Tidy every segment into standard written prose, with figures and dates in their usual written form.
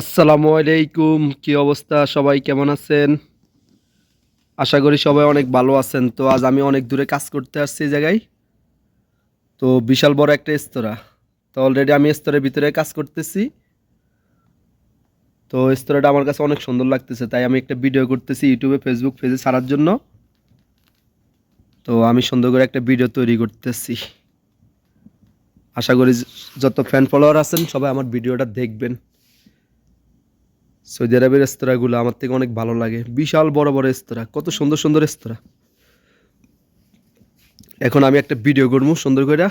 আসসালামু আলাইকুম। কি অবস্থা? সবাই কেমন আছেন? আশা করি সবাই অনেক ভালো আছেন। তো আজ আমি অনেক দূরে কাজ করতে আসছি এই জায়গায়। তো বিশাল বড় একটা রেস্তোরাঁ। তো অলরেডি আমি রেস্তোরাঁর ভিতরে কাজ করতেছি। তো রেস্তোরাঁটা আমার কাছে অনেক সুন্দর লাগতেছে। তাই আমি একটা ভিডিও করতেছি ইউটিউবে, ফেসবুক পেজে ছাড়ার জন্য। তো আমি সুন্দর করে একটা ভিডিও তৈরি করতেছি। আশা করি যত ফ্যান ফলোয়ার আছেন সবাই আমার ভিডিওটা দেখবেন। সৌদি আরবের রেস্তোরাঁগুলো আমার থেকে অনেক ভালো লাগে। বিশাল বড় বড় রেস্তোরাঁ, কত সুন্দর সুন্দর রেস্তোরাঁ। এখন আমি একটা ভিডিও করবো সুন্দর করে,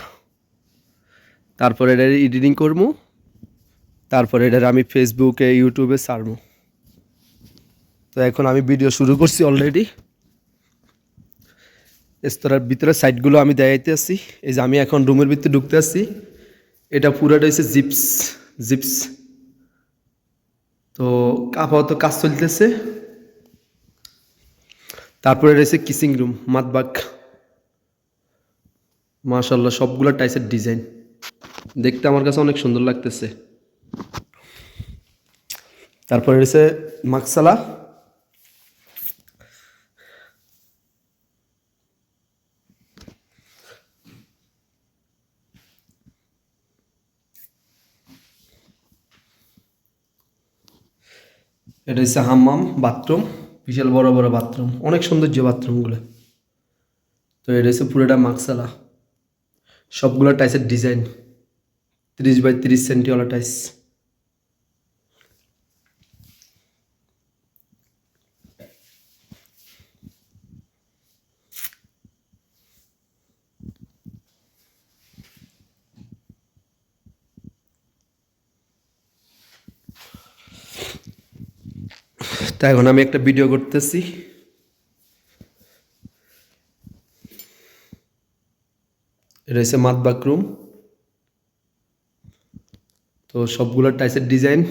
তারপরে এটা এডিটিং করবো, তারপরে এটা আমি ফেসবুকে ইউটিউবে ছাড়বো। তো এখন আমি ভিডিও শুরু করছি অলরেডি। রেস্তোরাঁর ভিতরে সাইডগুলো আমি দেখাইতে আসছি। এই যে আমি এখন রুমের ভিতরে ঢুকতে আসছি। এটা পুরাটা হচ্ছে জিপস জিপস। তো আপাতত কাজ চলতেছে। তারপরে রয়েছে কিসিং রুম, মাতবাক। মাশাল্লাহ, সবগুলো টাইসের ডিজাইন দেখতে আমার কাছে অনেক সুন্দর লাগতেছে। তারপরে রয়েছে মাকসালা। এটা হচ্ছে হাম্মাম, বাথরুম। বিশাল বড় বড় বাথরুম, অনেক সৌন্দর্য বাথরুমগুলো। তো এটা হচ্ছে পুরোটা মাকসালা। সবগুলো টাইসের ডিজাইন 30 বাই 30 সেন্টিওয়ালা টাইস। তা এখন আমি একটা ভিডিও করতেছি। এটা হচ্ছে মাতবাক রুম। তো সবগুলো টাইসের ডিজাইন,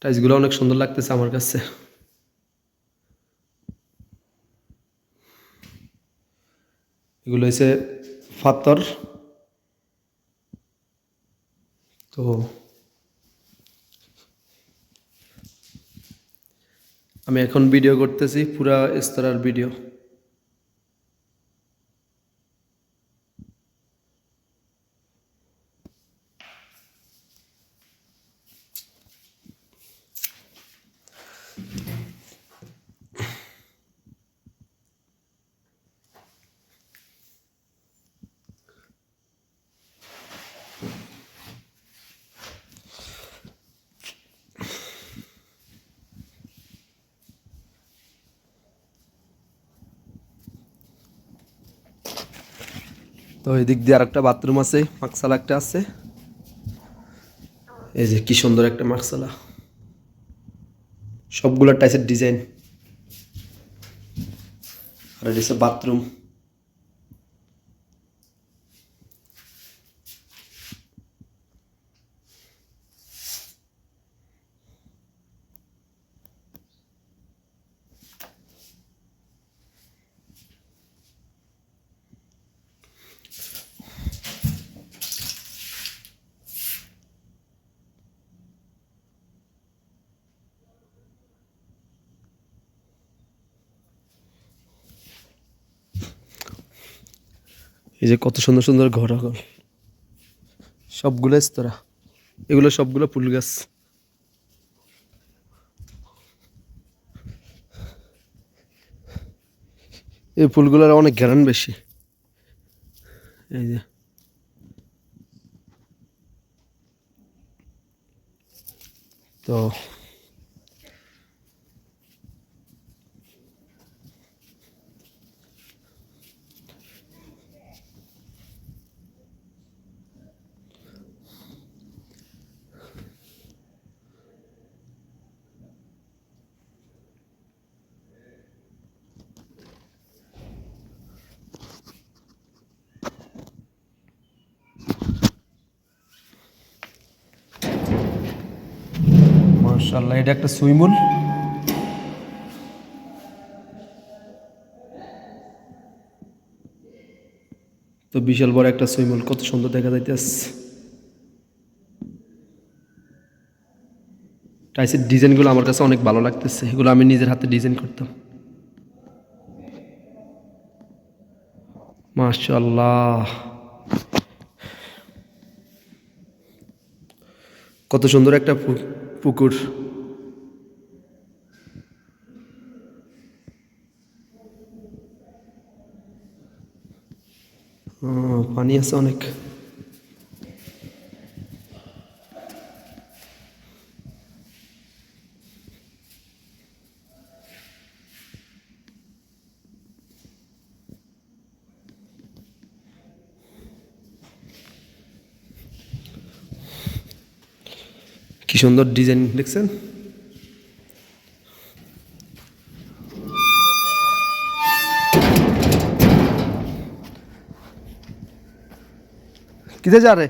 টাইসগুলো অনেক সুন্দর লাগতেছে আমার কাছে। এগুলো হচ্ছে পাথর। তো আমি এখন ভিডিও করতেছি, পুরা স্তরার ভিডিও। তো এদিক দিয়ে আরেকটা বাথরুম আছে, মাকসালা একটা আছে। এই যে কি সুন্দর একটা মাকসালা, সবগুলো টাইসের ডিজাইন। আর এটা হচ্ছে বাথরুম। এই যে কত সুন্দর সুন্দর ঘর, সবগুলো স্তরা। এগুলো সবগুলো ফুল গাছ। এই ফুলগুলোর অনেক ঘ্রাণ বেশি। এই যে তো মাশাআল্লাহ, এটা একটা সুইমুল। তো বিশাল বড় একটা সুইমুল, কত সুন্দর দেখা যাইতেছে। টাইসের ডিজাইনগুলো আমার কাছে অনেক ভালো লাগতেছে, এগুলো আমি নিজের হাতে ডিজাইন করতাম। মাশাআল্লাহ, কত সুন্দর একটা পুকুর। পানি আছে অনেক। কি সুন্দর ডিজাইন দেখছেন। किधर जा रहे?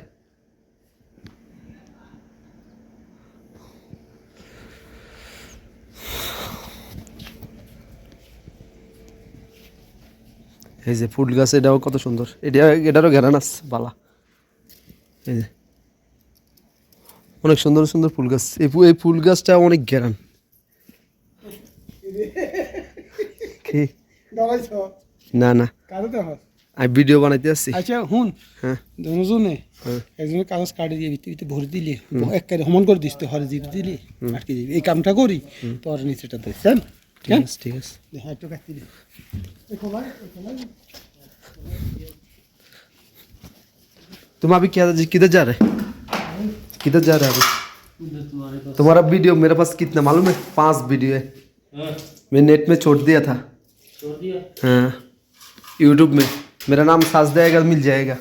এই যে ফুল গাছ, এটাও কত সুন্দর, এটারও ঘেরান আছে বালা। এই যে অনেক সুন্দর সুন্দর ফুল গাছ, এই ফুল গাছটা অনেক ঘেরান। কি না না, আমি ভিডিও বানাইতে আসছি। আচ্ছা হুন, হ্যাঁ দুজনে একজনের কাগজ কাটি দিয়ে ভিতরে ভরে দিলি, একবারে সমান করে দিস তো, হরে জিপ দিলি আটকে দিবি। এই কামটা করি তো আর নিচেটা দেখছেন। ঠিক আছে ঠিক আছে। একটু কাটি দিই। तुम अभी क्या किधर जा रहे? किधर जा रहे अभी? तुम्हारा वीडियो मेरे पास कितना मालूम है? 5 वीडियो है। मैं नेट में छोड़ दिया था। छोड़ दिया? हाँ, यूट्यूब में मेरा नाम सर्च देगा मिल जाएगा।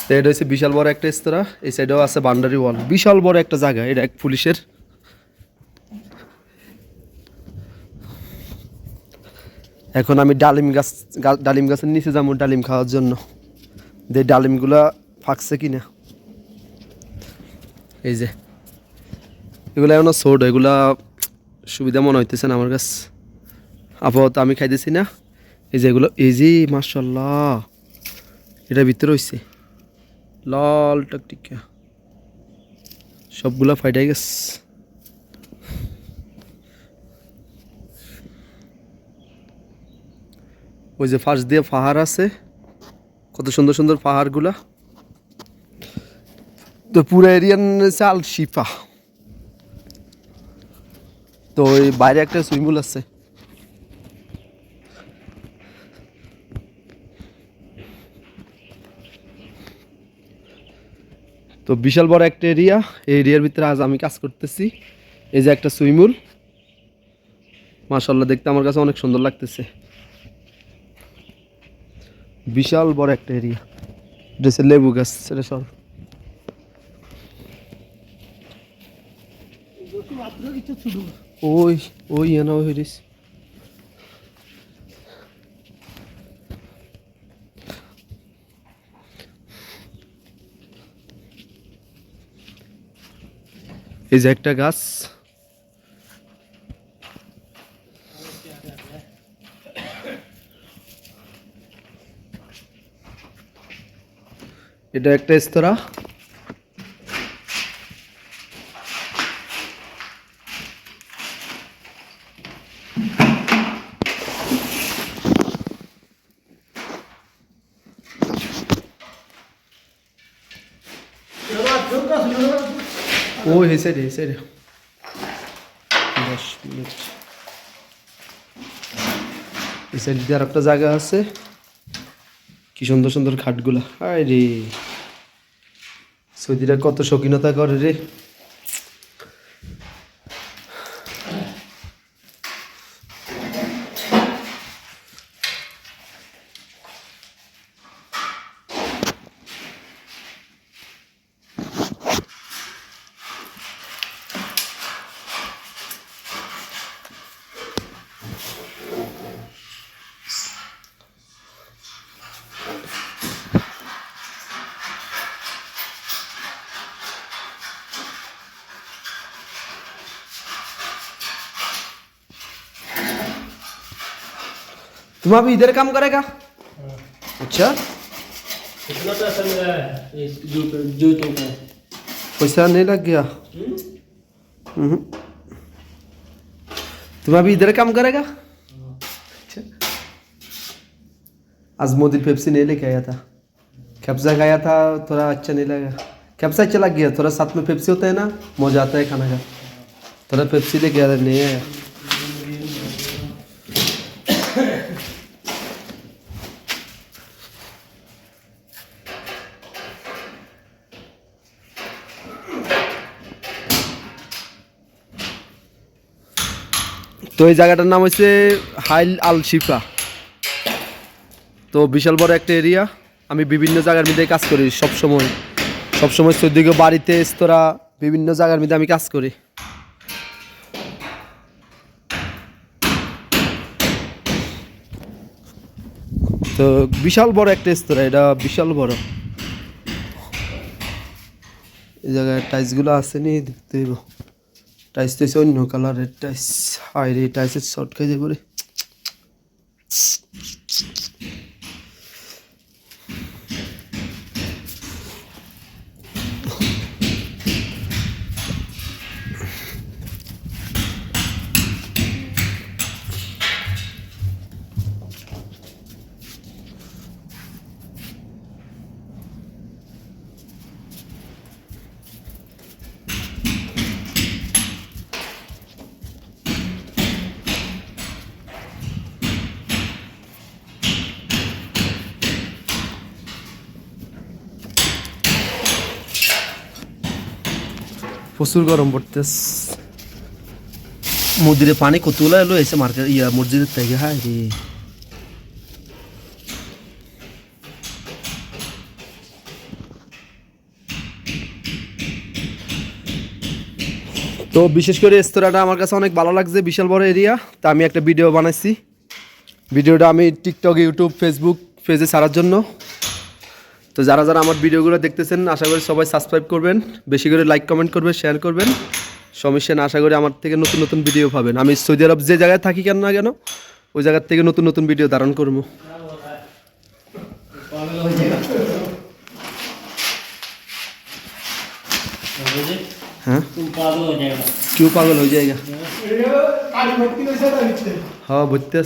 তো এটা হচ্ছে বিশাল বড় একটা রেস্তোরাঁ, এই সাইডেও আছে বাউন্ডারি ওয়াল, বিশাল বড় একটা জায়গা। এটা এক পুলিশের। এখন আমি ডালিম গাছের নিচে যাবো ডালিম খাওয়ার জন্য, যে ডালিমগুলা ফাঁকছে কিনা। এই যে এগুলা এখনো ছোট, এগুলা সুবিধা মনে হইতেছে না আমার কাছে আপাতত, আমি খাইতেছি না। এই যে এগুলো, এই যে মাশাআল্লাহ, এটা ভিতরে হইছে লাল টকটিকা, সবগুলা ফাইটাই গেছে। ওই যে ফার্স্ট দিয়ে পাহাড় আছে, কত সুন্দর সুন্দর পাহাড়গুলা। তো পুরো এরিয়ান চাল শিফা। তো ওই বাইরে একটা সুইমিং পুল আছে। তো বিশাল বড় একটা এরিয়া, এই এরিয়ার ভিতরে আজ আমি কাজ করতেছি। এই যে একটা সুইমিং পুল, মাশাআল্লাহ দেখতে আমার কাছে অনেক সুন্দর লাগতেছে। বিশাল বড় একটা এরিয়া, এটা হচ্ছে লেবু গাছ, সেটা সব ওই ওই এনা হইরিস। এই যে একটা গাছ, এটা একটা রেস্তোরাঁ। ওই এই সাইডে 10 মিনিট। এই সাইডে আর একটা জায়গা আছে, কি সুন্দর সুন্দর খাটগুলা। হায় রে, সৌদিরা কত শৌখিনতা করে রে। तुम अभी इधर काम करेगा? अच्छा, कितना पैसा मिला है इस जूतों का? पैसा नहीं लग गया? तुम अभी इधर काम करेगा? अच्छा। आज मोदी पेप्सी नहीं लेके आया था, कैप्सा खाया था, थोड़ा अच्छा नहीं लगा। कैप्सा अच्छा लग गया, थोड़ा साथ में पेप्सी होता है ना, मजा आता है खाना का। थोड़ा पेप्सी लेके आया नहीं आया। তো এই জায়গাটার নাম হচ্ছে হাইল আল শিফা। তো বিশাল বড় একটা এরিয়া। আমি বিভিন্ন জায়গার মধ্যে কাজ করি সবসময় সৌদিকে বাড়িতে রেস্তোরাঁ বিভিন্ন জায়গার মধ্যে আমি কাজ করি। তো বিশাল বড় একটা রেস্তোরাঁ, এটা বিশাল বড়। এই জায়গায় টাইলসগুলো আছে নি দেখতে হইব। টাইলস তো অন্য কালারের টাইলস। হায় রে, টাইলসের শর্ট খাই যাবো রে। প্রচুর গরম পড়তেছে। মন্দিরে পানি কতগুলো এলো এসে মার্কেট মসজিদের থেকে। হায় রে, তো বিশেষ করে রেস্তোরাঁটা আমার কাছে অনেক ভালো লাগছে, বিশাল বড় এরিয়া। তা আমি একটা ভিডিও বানাইছি, ভিডিওটা আমি টিকটক, ইউটিউব, ফেসবুক পেজে ছাড়ার জন্য। তো যারা যারা আমার ভিডিওগুলো দেখতেছেন আশা করি সবাই সাবস্ক্রাইব করবেন, বেশি করে লাইক কমেন্ট করবেন, শেয়ার করবেন। সমস্যা না, আশা করি আমার থেকে নতুন নতুন ভিডিও পাবেন। আমি সৌদি আরব যে জায়গায় থাকি কেন না কেন ওই জায়গার থেকে নতুন নতুন ভিডিও ধারণ করবো। हाँ क्यों पागल हो जाएगा? हाँ बुझते